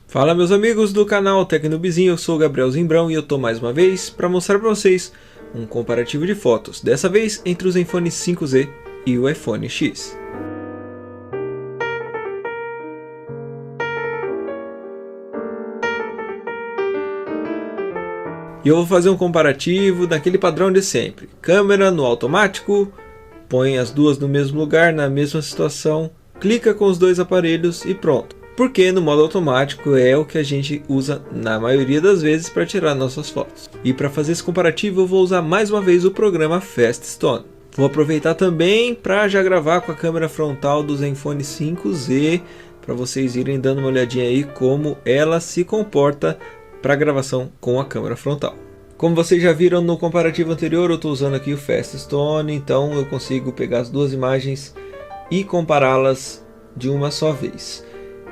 Fala meus amigos do canal Tecnobizinho, eu sou o Gabriel Zimbrão e eu tô mais uma vez para mostrar para vocês um comparativo de fotos, dessa vez entre o Zenfone 5Z e o iPhone X. E eu vou fazer um comparativo daquele padrão de sempre, câmera no automático, põe as duas no mesmo lugar, na mesma situação, clica com os dois aparelhos e pronto. Porque no modo automático é o que a gente usa na maioria das vezes para tirar nossas fotos. E para fazer esse comparativo eu vou usar mais uma vez o programa FastStone. Vou aproveitar também para já gravar com a câmera frontal do Zenfone 5Z, para vocês irem dando uma olhadinha aí como ela se comporta para gravação com a câmera frontal. Como vocês já viram no comparativo anterior, eu estou usando aqui o FastStone, então eu consigo pegar as duas imagens e compará-las de uma só vez.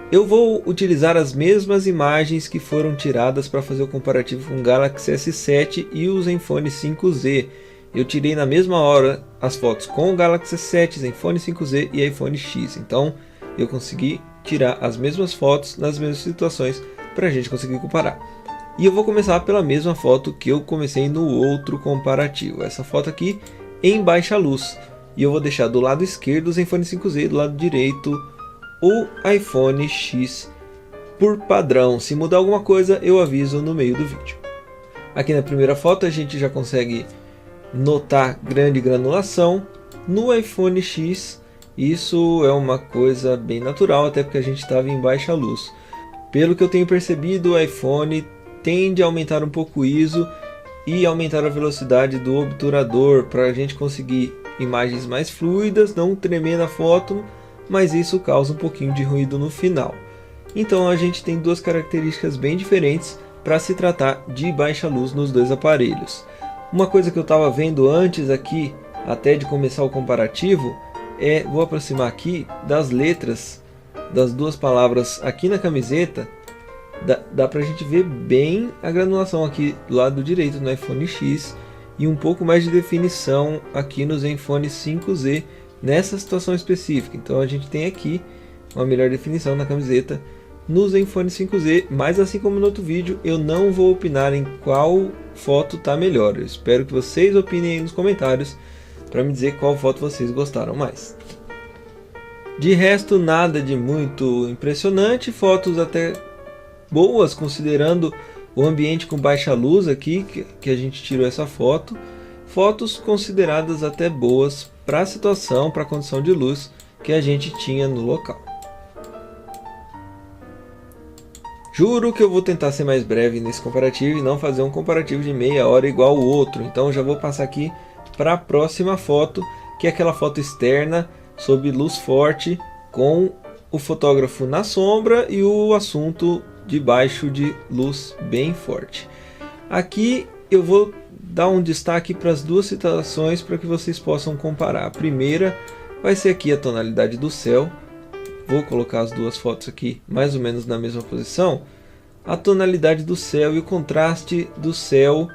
Eu vou utilizar as mesmas imagens que foram tiradas para fazer o comparativo com o Galaxy S7 e o Zenfone 5Z. Eu tirei na mesma hora as fotos com o Galaxy S7, Zenfone 5Z e iPhone X. Então eu consegui tirar as mesmas fotos nas mesmas situações para a gente conseguir comparar. E eu vou começar pela mesma foto que eu comecei no outro comparativo. Essa foto aqui em baixa luz. E eu vou deixar do lado esquerdo o Zenfone 5Z e do lado direito o iPhone X por padrão. Se mudar alguma coisa eu aviso no meio do vídeo. Aqui na primeira foto a gente já consegue notar grande granulação. No iPhone X isso é uma coisa bem natural, até porque a gente estava em baixa luz. Pelo que eu tenho percebido, o iPhone tende a aumentar um pouco o ISO e aumentar a velocidade do obturador para a gente conseguir imagens mais fluidas, não tremer na foto, mas isso causa um pouquinho de ruído no final. Então a gente tem duas características bem diferentes para se tratar de baixa luz nos dois aparelhos. Uma coisa que eu estava vendo antes aqui, até de começar o comparativo, vou aproximar aqui das letras das duas palavras aqui na camiseta. Dá pra gente ver bem a granulação aqui do lado direito no iPhone X e um pouco mais de definição aqui no Zenfone 5Z nessa situação específica. Então a gente tem aqui uma melhor definição na camiseta no Zenfone 5Z, mas assim como no outro vídeo eu não vou opinar em qual foto está melhor. Eu espero que vocês opinem aí nos comentários para me dizer qual foto vocês gostaram mais. De resto, nada de muito impressionante, fotos até boas considerando o ambiente com baixa luz aqui que a gente tirou essa foto. Fotos consideradas até boas para a situação, para a condição de luz que a gente tinha no local. Juro que eu vou tentar ser mais breve nesse comparativo e não fazer um comparativo de meia hora igual o outro. Então já vou passar aqui para a próxima foto, que é aquela foto externa sob luz forte com o fotógrafo na sombra e o assunto debaixo de luz bem forte. Aqui eu vou dar um destaque para as duas situações para que vocês possam comparar. A primeira vai ser aqui a tonalidade do céu. Vou colocar as duas fotos aqui mais ou menos na mesma posição. A tonalidade do céu e o contraste do céu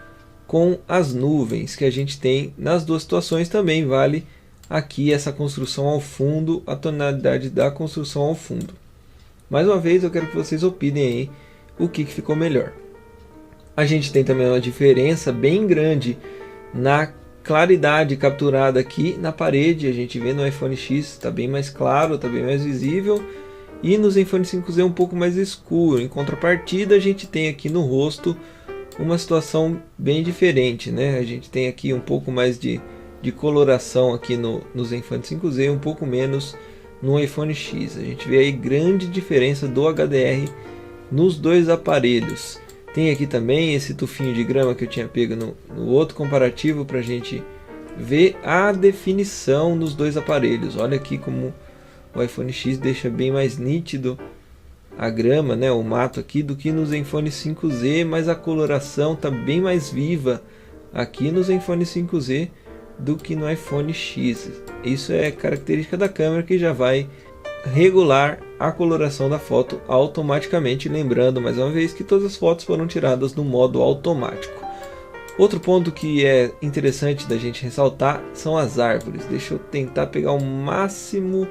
com as nuvens que a gente tem nas duas situações também vale aqui essa construção ao fundo, a tonalidade da construção ao fundo. Mais uma vez eu quero que vocês opinem aí o que ficou melhor. A gente tem também uma diferença bem grande na claridade capturada aqui na parede. A gente vê no iPhone X está bem mais claro, está bem mais visível. E no Zenfone 5Z um pouco mais escuro. Em contrapartida a gente tem aqui no rosto uma situação bem diferente, né? A gente tem aqui um pouco mais de coloração aqui no Zenfone 5Z, um pouco menos no iPhone X. A gente vê aí grande diferença do HDR nos dois aparelhos. Tem aqui também esse tufinho de grama que eu tinha pego no outro comparativo para a gente ver a definição nos dois aparelhos. Olha aqui como o iPhone X deixa bem mais nítido a grama, né, o mato aqui, do que no Zenfone 5Z, mas a coloração está bem mais viva aqui no Zenfone 5Z do que no iPhone X. Isso é característica da câmera que já vai regular a coloração da foto automaticamente, lembrando mais uma vez que todas as fotos foram tiradas no modo automático. Outro ponto que é interessante da gente ressaltar são as árvores. Deixa eu tentar pegar o máximo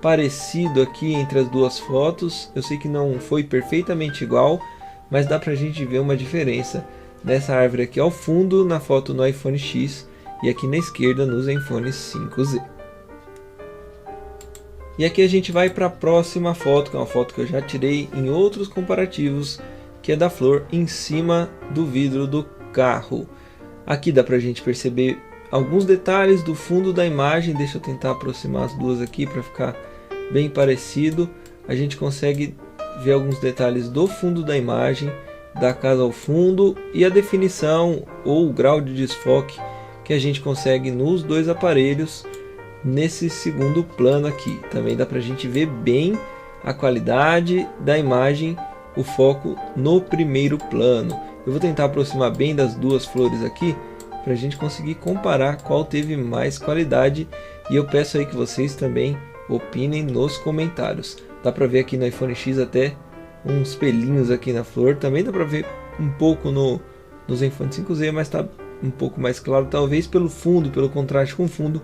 parecido aqui entre as duas fotos. Eu sei que não foi perfeitamente igual, mas dá pra gente ver uma diferença nessa árvore aqui ao fundo na foto no iPhone X e aqui na esquerda no Zenfone 5Z. E aqui a gente vai para a próxima foto, que é uma foto que eu já tirei em outros comparativos, que é da flor em cima do vidro do carro. Aqui dá pra gente perceber alguns detalhes do fundo da imagem. Deixa eu tentar aproximar as duas aqui para ficar bem parecido. A gente consegue ver alguns detalhes do fundo da imagem, da casa ao fundo, e a definição ou o grau de desfoque que a gente consegue nos dois aparelhos nesse segundo plano aqui. Também dá pra gente ver bem a qualidade da imagem, o foco no primeiro plano. Eu vou tentar aproximar bem das duas flores aqui para a gente conseguir comparar qual teve mais qualidade, e eu peço aí que vocês também opinem nos comentários. Dá para ver aqui no iPhone X até uns pelinhos aqui na flor, também dá para ver um pouco no Zenfone 5Z, mas está um pouco mais claro, talvez pelo fundo, pelo contraste com o fundo,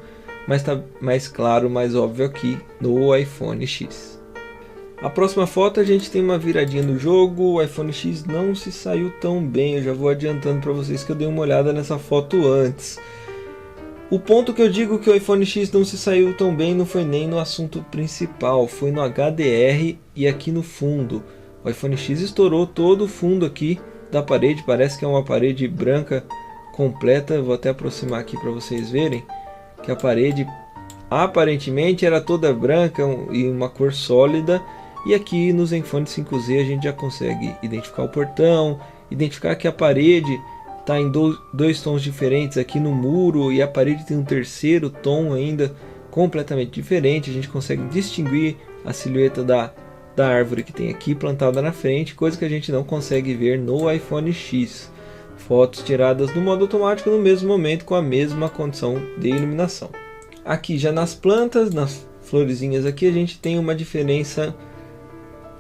mas está mais claro, mais óbvio aqui no iPhone X. A próxima foto a gente tem uma viradinha no jogo. O iPhone X não se saiu tão bem, eu já vou adiantando para vocês que eu dei uma olhada nessa foto antes. O ponto que eu digo que o iPhone X não se saiu tão bem não foi nem no assunto principal, foi no HDR e aqui no fundo. O iPhone X estourou todo o fundo aqui da parede, parece que é uma parede branca completa. Vou até aproximar aqui para vocês verem que a parede aparentemente era toda branca e uma cor sólida. E aqui no Zenfone 5Z a gente já consegue identificar o portão, identificar que a parede está em dois tons diferentes aqui no muro, e a parede tem um terceiro tom ainda completamente diferente. A gente consegue distinguir a silhueta da árvore que tem aqui plantada na frente, coisa que a gente não consegue ver no iPhone X. Fotos tiradas no modo automático no mesmo momento com a mesma condição de iluminação. Aqui já nas plantas, nas florezinhas aqui, a gente tem uma diferença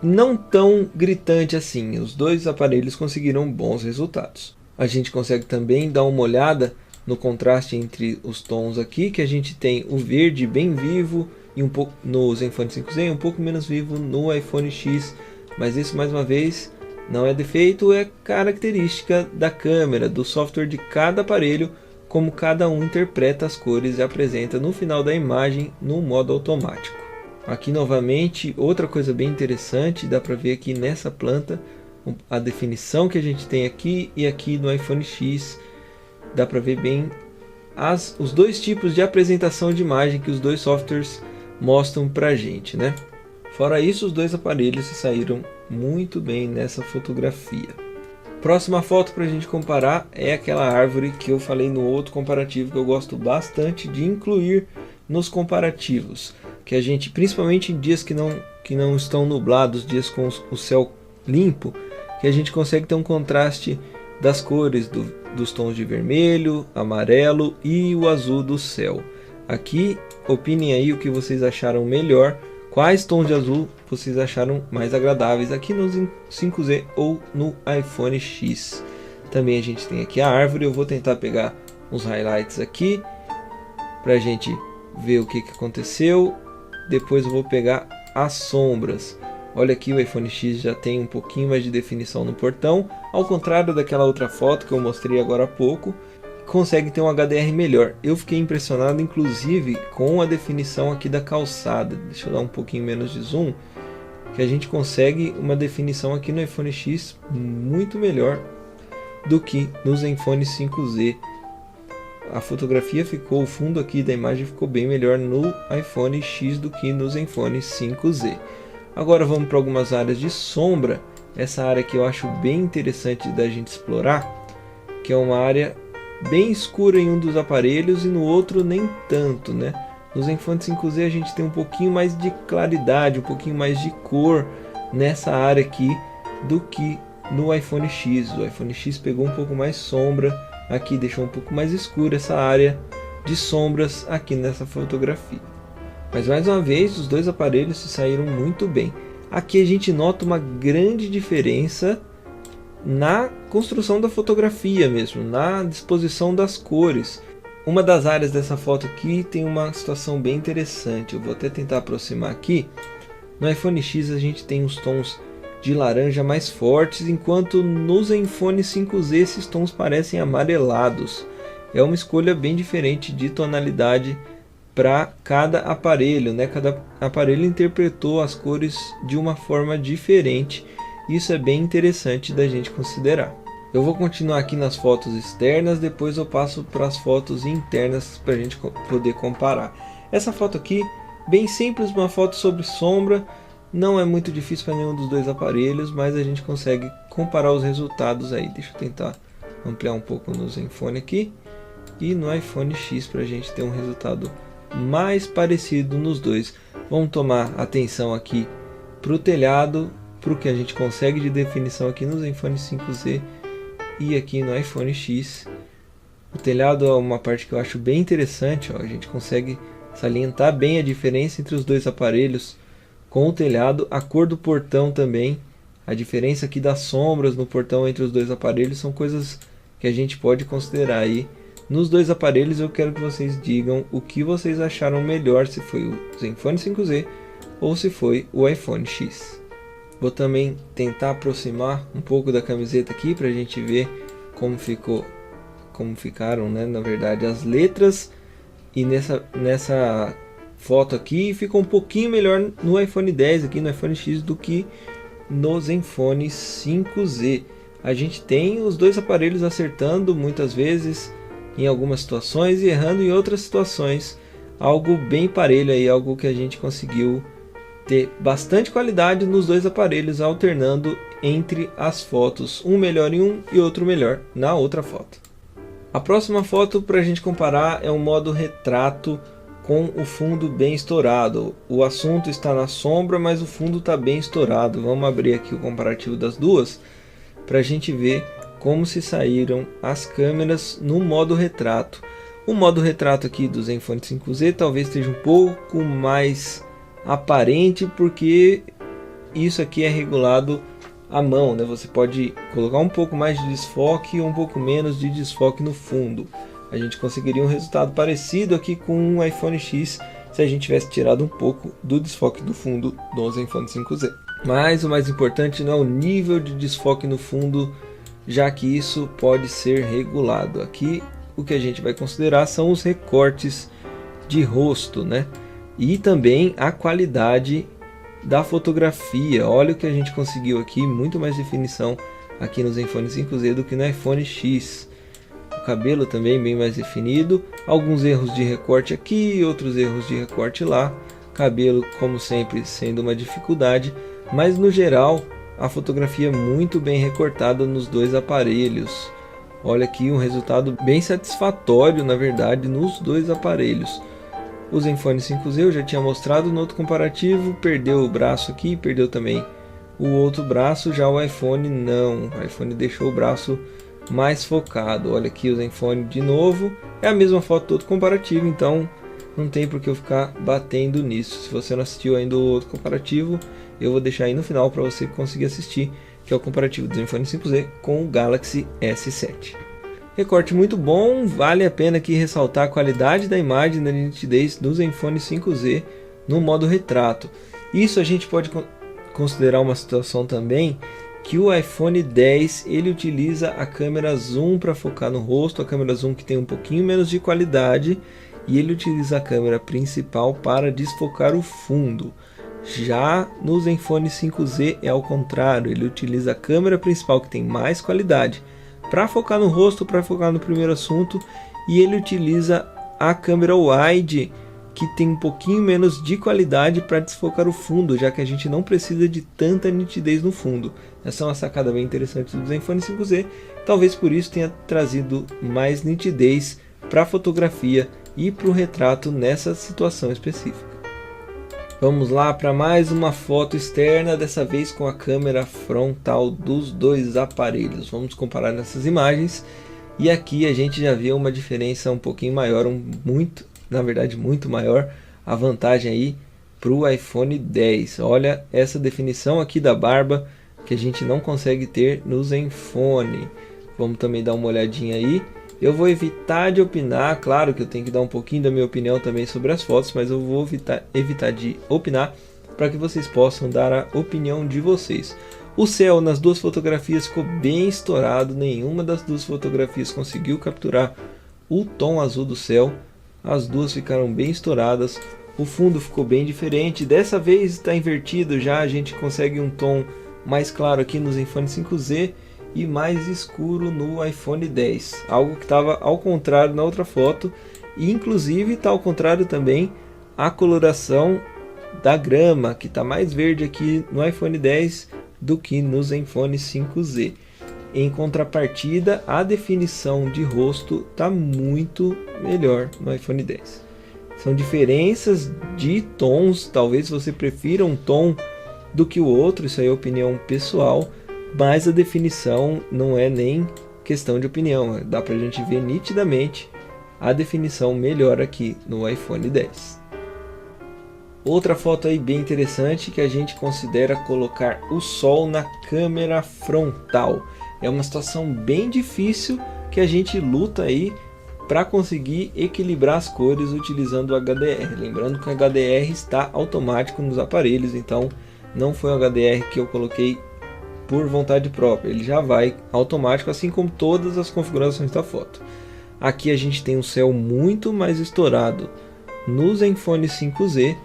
não tão gritante assim. Os dois aparelhos conseguiram bons resultados. A gente consegue também dar uma olhada no contraste entre os tons aqui, que a gente tem o verde bem vivo e um pouco no Zenfone 5Z, e um pouco menos vivo no iPhone X. Mas isso, mais uma vez, não é defeito, é característica da câmera, do software de cada aparelho, como cada um interpreta as cores e apresenta no final da imagem no modo automático. Aqui novamente, outra coisa bem interessante, dá para ver aqui nessa planta a definição que a gente tem aqui, e aqui no iPhone X dá para ver bem os dois tipos de apresentação de imagem que os dois softwares mostram para a gente, né? Fora isso, os dois aparelhos se saíram muito bem nessa fotografia. Próxima foto para a gente comparar é aquela árvore que eu falei no outro comparativo, que eu gosto bastante de incluir nos comparativos, que a gente, principalmente em dias que não estão nublados, dias com o céu limpo, que a gente consegue ter um contraste das cores dos tons de vermelho, amarelo e o azul do céu. Aqui, opinem aí o que vocês acharam melhor, quais tons de azul vocês acharam mais agradáveis aqui no 5Z ou no iPhone X. Também a gente tem aqui a árvore. Eu vou tentar pegar uns highlights aqui para a gente ver o que aconteceu. Depois eu vou pegar as sombras. Olha aqui, o iPhone X já tem um pouquinho mais de definição no portão, ao contrário daquela outra foto que eu mostrei agora há pouco, consegue ter um HDR melhor. Eu fiquei impressionado inclusive com a definição aqui da calçada. Deixa eu dar um pouquinho menos de zoom, que a gente consegue uma definição aqui no iPhone X muito melhor do que no Zenfone 5Z. A fotografia ficou, o fundo aqui da imagem ficou bem melhor no iPhone X do que no Zenfone 5Z. Agora vamos para algumas áreas de sombra. Essa área que eu acho bem interessante da gente explorar, que é uma área bem escura em um dos aparelhos e no outro nem tanto, né? No Zenfone 5Z a gente tem um pouquinho mais de claridade, um pouquinho mais de cor nessa área aqui do que no iPhone X. O iPhone X pegou um pouco mais sombra, aqui deixou um pouco mais escura essa área de sombras aqui nessa fotografia. Mas mais uma vez, os dois aparelhos se saíram muito bem. Aqui a gente nota uma grande diferença na construção da fotografia mesmo, na disposição das cores. Uma das áreas dessa foto aqui tem uma situação bem interessante. Eu vou até tentar aproximar aqui. No iPhone X a gente tem os tons de laranja mais fortes, enquanto no Zenfone 5Z esses tons parecem amarelados. É uma escolha bem diferente de tonalidade para cada aparelho, né? Cada aparelho interpretou as cores de uma forma diferente. Isso é bem interessante da gente considerar. Eu vou continuar aqui nas fotos externas, depois eu passo para as fotos internas para a gente poder comparar. Essa foto aqui, bem simples, uma foto sobre sombra, não é muito difícil para nenhum dos dois aparelhos, mas a gente consegue comparar os resultados aí. Deixa eu tentar ampliar um pouco no Zenfone aqui e no iPhone X para a gente ter um resultado mais parecido nos dois. Vamos tomar atenção aqui para o telhado, para o que a gente consegue de definição aqui no Zenfone 5Z e aqui no iPhone X. O telhado é uma parte que eu acho bem interessante, ó. A gente consegue salientar bem a diferença entre os dois aparelhos com o telhado, a cor do portão também, a diferença aqui das sombras no portão entre os dois aparelhos são coisas que a gente pode considerar aí. Nos dois aparelhos eu quero que vocês digam o que vocês acharam melhor, se foi o Zenfone 5Z ou se foi o iPhone X. Vou também tentar aproximar um pouco da camiseta aqui para a gente ver como ficaram, né, na verdade, as letras. E nessa foto aqui ficou um pouquinho melhor no iPhone 10 aqui no iPhone X do que no Zenfone 5Z. A gente tem os dois aparelhos acertando muitas vezes em algumas situações e errando em outras situações. Algo bem parelho aí, algo que a gente conseguiu ter bastante qualidade nos dois aparelhos, alternando entre as fotos, um melhor em um e outro melhor na outra foto. A próxima foto para a gente comparar é o modo retrato com o fundo bem estourado. O assunto está na sombra, mas o fundo está bem estourado. Vamos abrir aqui o comparativo das duas para a gente ver como se saíram as câmeras no modo retrato. O modo retrato aqui do Zenfone 5Z talvez esteja um pouco mais aparente, porque isso aqui é regulado à mão, né? Você pode colocar um pouco mais de desfoque e um pouco menos de desfoque no fundo. A gente conseguiria um resultado parecido aqui com o iPhone X se a gente tivesse tirado um pouco do desfoque do fundo do Zenfone 5Z. Mas o mais importante não é o nível de desfoque no fundo, já que isso pode ser regulado. Aqui o que a gente vai considerar são os recortes de rosto, né? E também a qualidade da fotografia. Olha o que a gente conseguiu aqui, muito mais definição aqui no Zenfone 5Z do que no iPhone X. O cabelo também bem mais definido, alguns erros de recorte aqui, outros erros de recorte lá. Cabelo, como sempre, sendo uma dificuldade, mas no geral a fotografia é muito bem recortada nos dois aparelhos. Olha aqui um resultado bem satisfatório, na verdade, nos dois aparelhos. O Zenfone 5Z eu já tinha mostrado no outro comparativo, perdeu o braço aqui, perdeu também o outro braço, já o iPhone não. O iPhone deixou o braço mais focado. Olha aqui o Zenfone de novo, é a mesma foto do outro comparativo, então não tem por que eu ficar batendo nisso. Se você não assistiu ainda o outro comparativo, eu vou deixar aí no final para você conseguir assistir, que é o comparativo do Zenfone 5Z com o Galaxy S7. Recorte muito bom, vale a pena aqui ressaltar a qualidade da imagem da nitidez do Zenfone 5Z no modo retrato. Isso a gente pode considerar uma situação também que o iPhone 10 ele utiliza a câmera zoom para focar no rosto, a câmera zoom que tem um pouquinho menos de qualidade, e ele utiliza a câmera principal para desfocar o fundo. Já no Zenfone 5Z é ao contrário, ele utiliza a câmera principal que tem mais qualidade para focar no rosto, para focar no primeiro assunto, e ele utiliza a câmera wide que tem um pouquinho menos de qualidade para desfocar o fundo, já que a gente não precisa de tanta nitidez no fundo. Essa é uma sacada bem interessante do Zenfone 5Z, talvez por isso tenha trazido mais nitidez para a fotografia e para o retrato nessa situação específica. Vamos lá para mais uma foto externa, dessa vez com a câmera frontal dos dois aparelhos. Vamos comparar nessas imagens e aqui a gente já vê uma diferença um pouquinho maior, na verdade muito maior, a vantagem aí para o iPhone 10. Olha essa definição aqui da barba que a gente não consegue ter no Zenfone. Vamos também dar uma olhadinha aí. Eu vou evitar de opinar, claro que eu tenho que dar um pouquinho da minha opinião também sobre as fotos, mas eu vou evitar de opinar para que vocês possam dar a opinião de vocês. O céu nas duas fotografias ficou bem estourado, nenhuma das duas fotografias conseguiu capturar o tom azul do céu, as duas ficaram bem estouradas, o fundo ficou bem diferente, dessa vez está invertido já, a gente consegue um tom mais claro aqui no Zenfone 5Z e mais escuro no iPhone 10, algo que estava ao contrário na outra foto, e inclusive está ao contrário também a coloração da grama, que está mais verde aqui no iPhone 10 do que no Zenfone 5Z. Em contrapartida, a definição de rosto está muito melhor no iPhone 10. São diferenças de tons, talvez você prefira um tom do que o outro, isso aí é opinião pessoal, mas a definição não é nem questão de opinião, dá pra gente ver nitidamente a definição melhor aqui no iPhone 10. Outra foto aí bem interessante que a gente considera colocar o sol na câmera frontal. É uma situação bem difícil que a gente luta aí para conseguir equilibrar as cores utilizando o HDR. Lembrando que o HDR está automático nos aparelhos, então não foi o HDR que eu coloquei por vontade própria, ele já vai automático, assim como todas as configurações da foto. Aqui a gente tem um céu muito mais estourado no Zenfone 5Z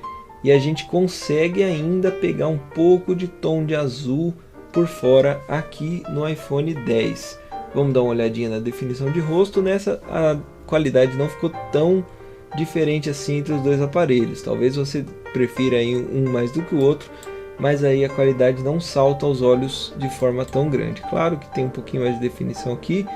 e a gente consegue ainda pegar um pouco de tom de azul por fora aqui no iPhone 10. Vamos dar uma olhadinha na definição de rosto. Nessa a qualidade não ficou tão diferente assim entre os dois aparelhos. Talvez você prefira aí um mais do que o outro, mas aí a qualidade não salta aos olhos de forma tão grande. Claro que tem um pouquinho mais de definição aqui,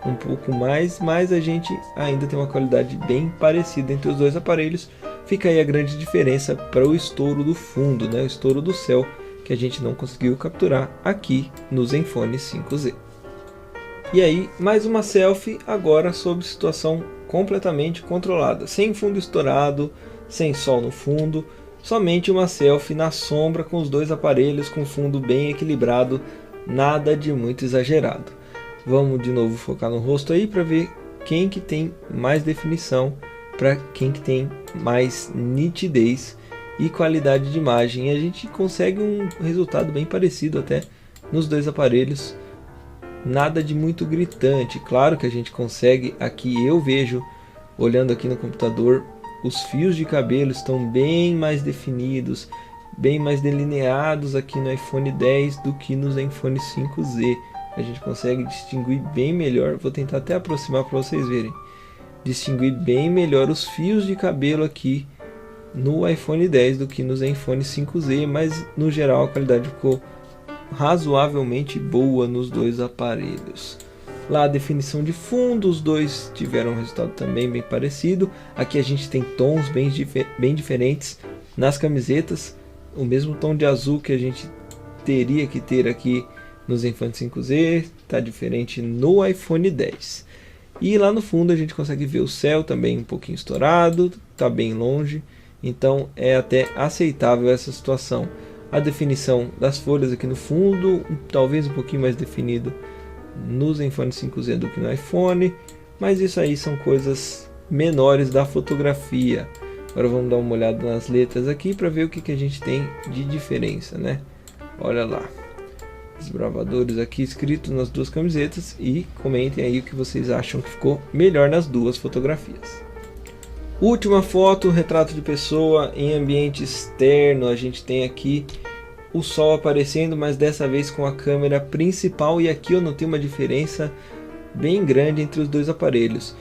um pouco mais, mas a gente ainda tem uma qualidade bem parecida entre os dois aparelhos. Fica aí a grande diferença para o estouro do fundo, né? O estouro do céu, que a gente não conseguiu capturar aqui no Zenfone 5Z. E aí, mais uma selfie agora sob situação completamente controlada, sem fundo estourado, sem sol no fundo, somente uma selfie na sombra com os dois aparelhos com fundo bem equilibrado, nada de muito exagerado. Vamos de novo focar no rosto aí para ver quem que tem mais definição, para quem que tem mais nitidez e qualidade de imagem. E a gente consegue um resultado bem parecido até nos dois aparelhos, nada de muito gritante. Claro que a gente consegue, aqui eu vejo, olhando aqui no computador, os fios de cabelo estão bem mais definidos, bem mais delineados aqui no iPhone 10 do que no Zenfone 5Z. A gente consegue distinguir bem melhor, vou tentar até aproximar para vocês verem, distinguir bem melhor os fios de cabelo aqui no iPhone 10 do que no Zenfone 5Z, mas no geral a qualidade ficou razoavelmente boa nos dois aparelhos. Lá a definição de fundo, os dois tiveram um resultado também bem parecido. Aqui a gente tem tons bem diferentes nas camisetas, o mesmo tom de azul que a gente teria que ter aqui no Zenfone 5Z, está diferente no iPhone 10. E lá no fundo a gente consegue ver o céu também um pouquinho estourado, está bem longe, então é até aceitável essa situação. A definição das folhas aqui no fundo, talvez um pouquinho mais definido no Zenfone 5Z do que no iPhone, mas isso aí são coisas menores da fotografia. Agora vamos dar uma olhada nas letras aqui para ver o que a gente tem de diferença, né? Olha lá, desbravadores aqui escritos nas duas camisetas, e comentem aí o que vocês acham que ficou melhor nas duas fotografias. Última foto, retrato de pessoa em ambiente externo. A gente tem aqui o sol aparecendo, mas dessa vez com a câmera principal, e aqui eu notei uma diferença bem grande entre os dois aparelhos.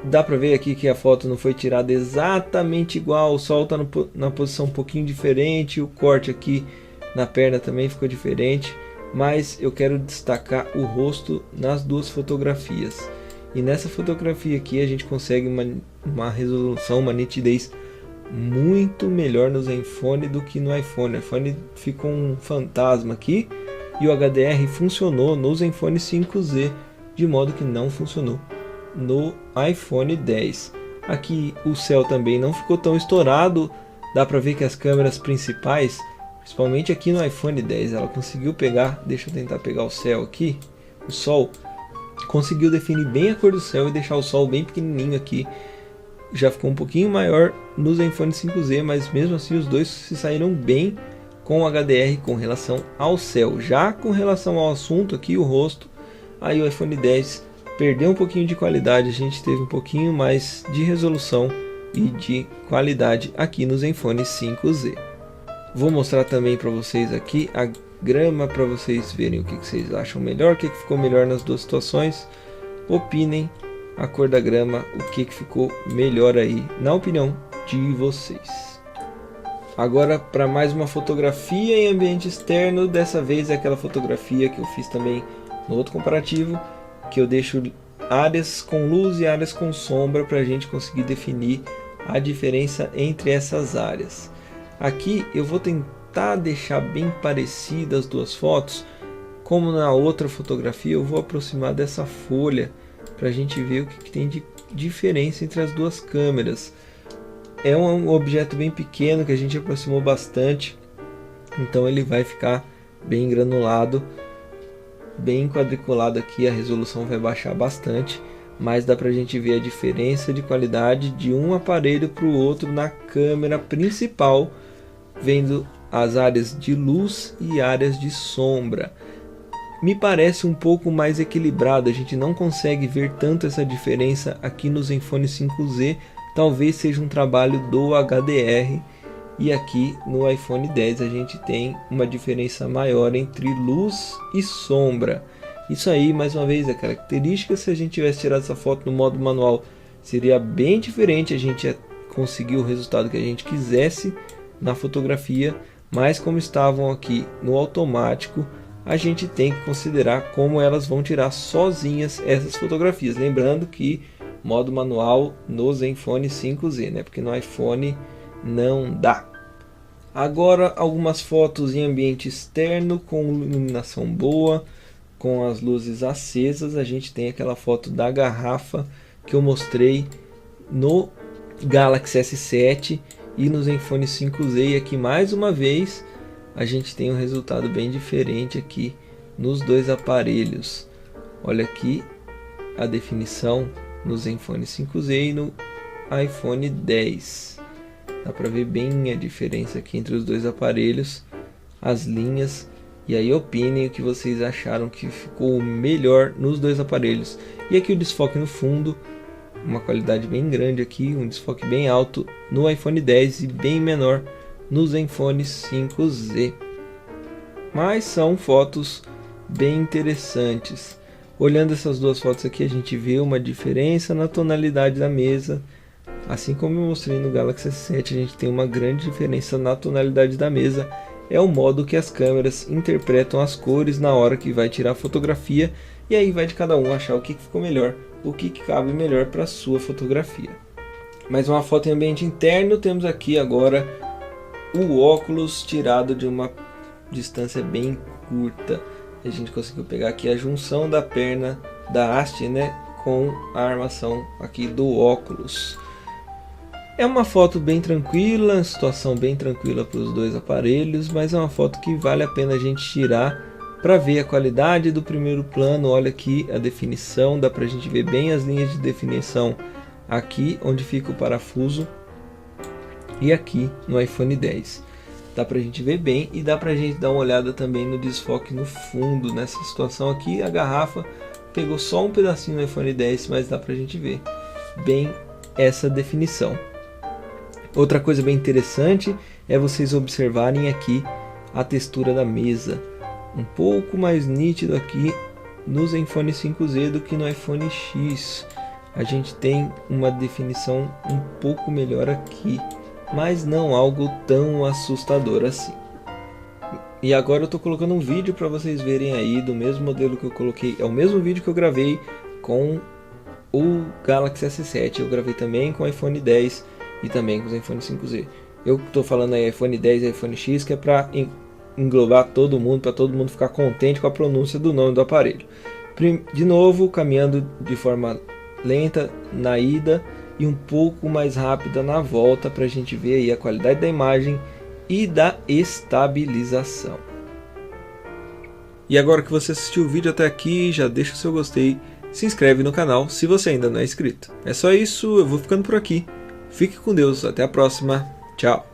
Dá para ver aqui que a foto não foi tirada exatamente igual, o sol está na posição um pouquinho diferente, o corte aqui na perna também ficou diferente, mas eu quero destacar o rosto nas duas fotografias. E nessa fotografia aqui a gente consegue uma resolução, uma nitidez muito melhor no Zenfone do que no iPhone. O iPhone ficou um fantasma aqui e o HDR funcionou no Zenfone 5Z, de modo que não funcionou no iPhone 10. Aqui o céu também não ficou tão estourado, dá para ver que as câmeras principais, principalmente aqui no iPhone 10, ela conseguiu pegar, deixa eu tentar pegar o céu aqui, o sol, conseguiu definir bem a cor do céu e deixar o sol bem pequenininho aqui. Já ficou um pouquinho maior no Zenfone 5Z, mas mesmo assim os dois se saíram bem com o HDR com relação ao céu. Já com relação ao assunto aqui, o rosto, aí o iPhone X perdeu um pouquinho de qualidade, a gente teve um pouquinho mais de resolução e de qualidade aqui no Zenfone 5Z. Vou mostrar também para vocês aqui a grama para vocês verem o que vocês acham melhor, o que ficou melhor nas duas situações. Opinem a cor da grama, o que ficou melhor aí, na opinião de vocês. Agora para mais uma fotografia em ambiente externo, dessa vez é aquela fotografia que eu fiz também no outro comparativo, que eu deixo áreas com luz e áreas com sombra para a gente conseguir definir a diferença entre essas áreas. Aqui eu vou tentar deixar bem parecidas as duas fotos, como na outra fotografia eu vou aproximar dessa folha para a gente ver o que tem de diferença entre as duas câmeras. É um objeto bem pequeno que a gente aproximou bastante, então ele vai ficar bem granulado, bem quadriculado aqui, a resolução vai baixar bastante, mas dá pra gente ver a diferença de qualidade de um aparelho para o outro na câmera principal, vendo as áreas de luz e áreas de sombra. Me parece um pouco mais equilibrado, a gente não consegue ver tanto essa diferença aqui no Zenfone 5Z, talvez seja um trabalho do HDR. E aqui no iPhone X a gente tem uma diferença maior entre luz e sombra. Isso aí, mais uma vez, é característica. Se a gente tivesse tirado essa foto no modo manual, seria bem diferente. A gente ia conseguir o resultado que a gente quisesse na fotografia. Mas como estavam aqui no automático, a gente tem que considerar como elas vão tirar sozinhas essas fotografias. Lembrando que modo manual no Zenfone 5Z, né? Porque no iPhone não dá. Agora algumas fotos em ambiente externo com iluminação boa, com as luzes acesas. A gente tem aquela foto da garrafa que eu mostrei no Galaxy S7 e no Zenfone 5Z, e aqui mais uma vez a gente tem um resultado bem diferente aqui nos dois aparelhos. Olha aqui a definição no Zenfone 5Z e no iPhone X. Dá para ver bem a diferença aqui entre os dois aparelhos, as linhas, e aí opinem o que vocês acharam que ficou melhor nos dois aparelhos. E aqui o desfoque no fundo, uma qualidade bem grande aqui, um desfoque bem alto no iPhone X e bem menor no Zenfone 5Z. Mas são fotos bem interessantes. Olhando essas duas fotos aqui, a gente vê uma diferença na tonalidade da mesa. Assim como eu mostrei no Galaxy S7, a gente tem uma grande diferença na tonalidade da mesa. É o modo que as câmeras interpretam as cores na hora que vai tirar a fotografia. E aí vai de cada um achar o que ficou melhor, o que cabe melhor para a sua fotografia. Mais uma foto em ambiente interno. Temos aqui agora o óculos tirado de uma distância bem curta. A gente conseguiu pegar aqui a junção da perna da haste, né, com a armação aqui do óculos. É uma foto bem tranquila, situação bem tranquila para os dois aparelhos, mas é uma foto que vale a pena a gente tirar para ver a qualidade do primeiro plano. Olha aqui a definição, dá para a gente ver bem as linhas de definição aqui onde fica o parafuso e aqui no iPhone X. Dá pra gente ver bem e dá pra gente dar uma olhada também no desfoque no fundo. Nessa situação aqui a garrafa pegou só um pedacinho no iPhone X, mas dá pra gente ver bem essa definição. Outra coisa bem interessante é vocês observarem aqui a textura da mesa, um pouco mais nítido aqui no Zenfone 5Z do que no iPhone X. A gente tem uma definição um pouco melhor aqui, mas não algo tão assustador assim. E agora eu estou colocando um vídeo para vocês verem aí do mesmo modelo que eu coloquei. É o mesmo vídeo que eu gravei com o Galaxy S7. Eu gravei também com o iPhone X e também com o iPhone 5Z. Eu estou falando aí iPhone X e iPhone X, que é para englobar todo mundo, para todo mundo ficar contente com a pronúncia do nome do aparelho. De novo, caminhando de forma lenta na ida e um pouco mais rápida na volta, para a gente ver aí a qualidade da imagem e da estabilização. E agora que você assistiu o vídeo até aqui, já deixa o seu gostei, se inscreve no canal se você ainda não é inscrito. É só isso, eu vou ficando por aqui. Fique com Deus, até a próxima. Tchau.